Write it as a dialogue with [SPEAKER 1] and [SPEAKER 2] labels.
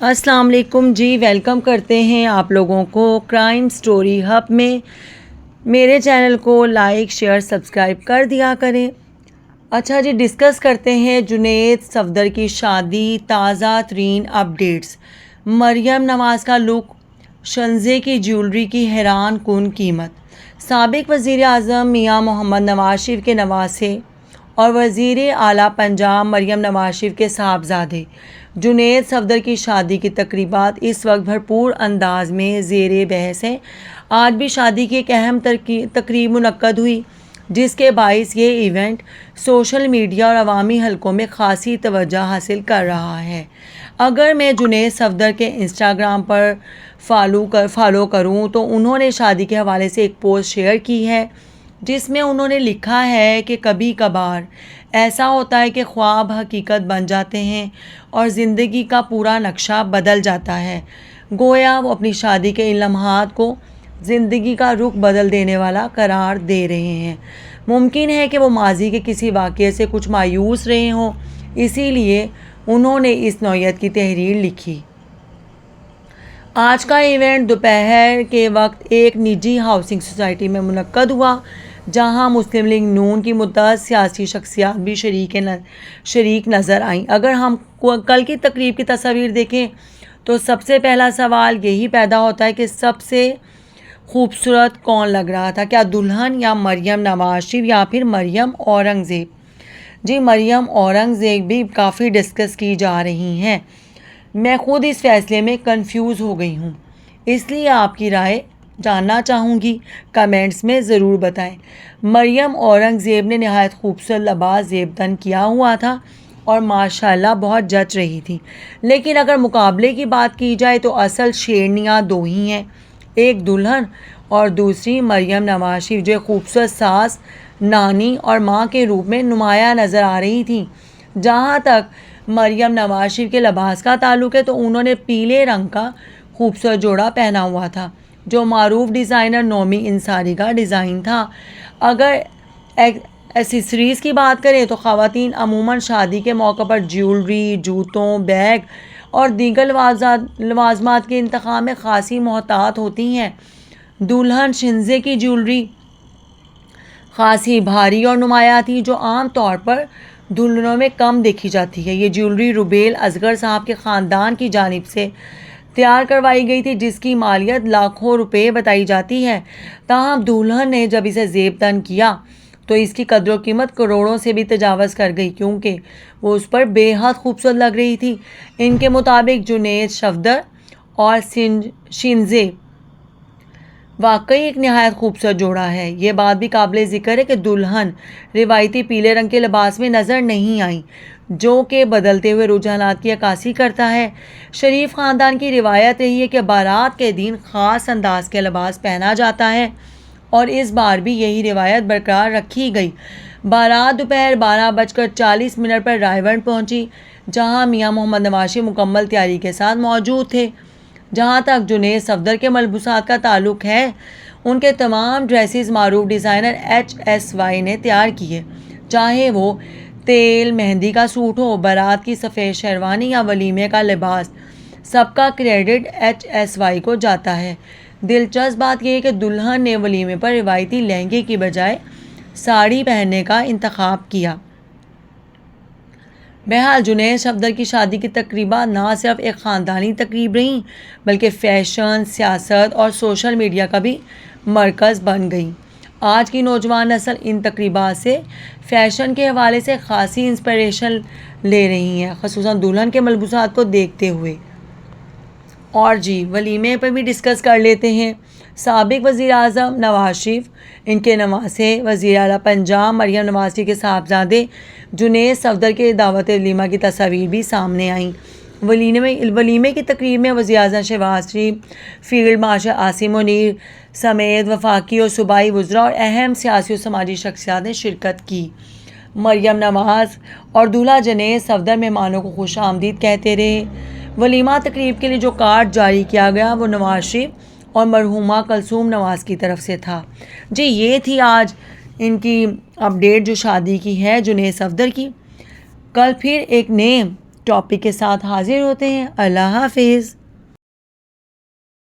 [SPEAKER 1] السلام علیکم جی، ویلکم کرتے ہیں آپ لوگوں کو کرائم سٹوری ہب میں۔ میرے چینل کو لائک شیئر سبسکرائب کر دیا کریں۔ اچھا جی، ڈسکس کرتے ہیں جنید صفدر کی شادی، تازہ ترین اپڈیٹس، مریم نواز کا لک، شنزے کی جیولری کی حیران کن قیمت، سابق وزیر اعظم میاں محمد نواز شریف کے نواسے اور وزیر اعلیٰ پنجاب مریم نواز شریف کے صاحبزادے جنید صفدر کی شادی کی تقریبات اس وقت بھرپور انداز میں زیر بحث ہیں۔ آج بھی شادی کی ایک اہم تقریب منعقد ہوئی، جس کے باعث یہ ایونٹ سوشل میڈیا اور عوامی حلقوں میں خاصی توجہ حاصل کر رہا ہے۔ اگر میں جنید صفدر کے انسٹاگرام پر فالو کروں تو انہوں نے شادی کے حوالے سے ایک پوسٹ شیئر کی ہے، جس میں انہوں نے لکھا ہے کہ کبھی کبھار ایسا ہوتا ہے کہ خواب حقیقت بن جاتے ہیں اور زندگی کا پورا نقشہ بدل جاتا ہے۔ گویا وہ اپنی شادی کے ان لمحات کو زندگی کا رخ بدل دینے والا قرار دے رہے ہیں۔ ممکن ہے کہ وہ ماضی کے کسی واقعے سے کچھ مایوس رہے ہوں، اسی لیے انہوں نے اس نوعیت کی تحریر لکھی۔ آج کا ایونٹ دوپہر کے وقت ایک نجی ہاؤسنگ سوسائٹی میں منعقد ہوا، جہاں مسلم لیگ نون کی متعدد سیاسی شخصیات بھی شریک نظر آئیں۔ اگر ہم کل کی تقریب کی تصاویر دیکھیں تو سب سے پہلا سوال یہی پیدا ہوتا ہے کہ سب سے خوبصورت کون لگ رہا تھا، کیا دلہن یا مریم نواز شریف یا پھر مریم اورنگزیب؟ جی، مریم اورنگزیب بھی کافی ڈسکس کی جا رہی ہیں۔ میں خود اس فیصلے میں کنفیوز ہو گئی ہوں، اس لیے آپ کی رائے جاننا چاہوں گی، کمنٹس میں ضرور بتائیں۔ مریم اورنگزیب نے نہایت خوبصورت لباس زیب تن کیا ہوا تھا اور ماشاءاللہ بہت جچ رہی تھی، لیکن اگر مقابلے کی بات کی جائے تو اصل شیرنیاں دو ہی ہیں، ایک دلہن اور دوسری مریم نواز شریف، جو خوبصورت ساس، نانی اور ماں کے روپ میں نمایاں نظر آ رہی تھیں۔ جہاں تک مریم نواز شریف کے لباس کا تعلق ہے تو انہوں نے پیلے رنگ کا خوبصورت جوڑا پہنا ہوا تھا، جو معروف ڈیزائنر نومی انصاری کا ڈیزائن تھا۔ اگر ایکسیسریز کی بات کریں تو خواتین عموماً شادی کے موقع پر جیولری، جوتوں، بیگ اور دیگر لوازمات کے انتخاب میں خاصی محتاط ہوتی ہیں۔ دلہن شنزے کی جیولری خاصی بھاری اور نمایاں تھی، جو عام طور پر دلہنوں میں کم دیکھی جاتی ہے۔ یہ جیولری روبیل اصغر صاحب کے خاندان کی جانب سے تیار کروائی گئی تھی، جس کی مالیت لاکھوں روپے بتائی جاتی ہے۔ تاہم دلہن نے جب اسے زیب تن کیا تو اس کی قدر و قیمت کروڑوں سے بھی تجاوز کر گئی، کیونکہ وہ اس پر بے حد خوبصورت لگ رہی تھی۔ ان کے مطابق جنید صفدر اور شنزے واقعی ایک نہایت خوبصورت جوڑا ہے۔ یہ بات بھی قابل ذکر ہے کہ دلہن روایتی پیلے رنگ کے لباس میں نظر نہیں آئیں، جو کہ بدلتے ہوئے رجحانات کی عکاسی کرتا ہے۔ شریف خاندان کی روایت رہی ہے کہ بارات کے دن خاص انداز کے لباس پہنا جاتا ہے، اور اس بار بھی یہی روایت برقرار رکھی گئی۔ بارات دوپہر 12:40 پر رائے ونڈ پہنچی، جہاں میاں محمد نواز شریف مکمل تیاری کے ساتھ موجود تھے۔ جہاں تک جنید صفدر کے ملبوسات کا تعلق ہے، ان کے تمام ڈریسز معروف ڈیزائنر HSY نے تیار کیے، چاہے وہ تیل مہندی کا سوٹ ہو، بارات کی سفید شیروانی یا ولیمے کا لباس، سب کا کریڈٹ HSY کو جاتا ہے۔ دلچسپ بات یہ ہے کہ دلہن نے ولیمے پر روایتی لہنگے کی بجائے ساڑی پہننے کا انتخاب کیا۔ بہرحال جنید صفدر کی شادی کی تقریبات نہ صرف ایک خاندانی تقریب رہیں، بلکہ فیشن، سیاست اور سوشل میڈیا کا بھی مرکز بن گئیں۔ آج کی نوجوان نسل ان تقریبات سے فیشن کے حوالے سے خاصی انسپریشن لے رہی ہے، خصوصاً دلہن کے ملبوسات کو دیکھتے ہوئے۔ اور جی، ولیمے پر بھی ڈسکس کر لیتے ہیں۔ سابق وزیر اعظم نواز شریف، ان کے نواسے وزیر اعلیٰ پنجاب مریم نواز شریف کے صاحبزادے جنید صفدر کے دعوت ولیمہ کی تصاویر بھی سامنے آئیں۔ ولیمے کی تقریب میں وزیر اعظم شہباز شریف، فیلڈ مارشل عاصم منیر سمیت وفاقی اور صوبائی وزراء اور اہم سیاسی و سماجی شخصیات نے شرکت کی۔ مریم نواز اور دولہا جنید صفدر مہمانوں کو خوش آمدید کہتے رہے۔ ولیمہ تقریب کے لیے جو کارڈ جاری کیا گیا وہ نواز شریف اور مرحومہ کلثوم نواز کی طرف سے تھا۔ جی، یہ تھی آج ان کی اپڈیٹ جو شادی کی ہے جنید صفدر کی۔ کل پھر ایک نئے ٹاپک کے ساتھ حاضر ہوتے ہیں۔ اللہ حافظ۔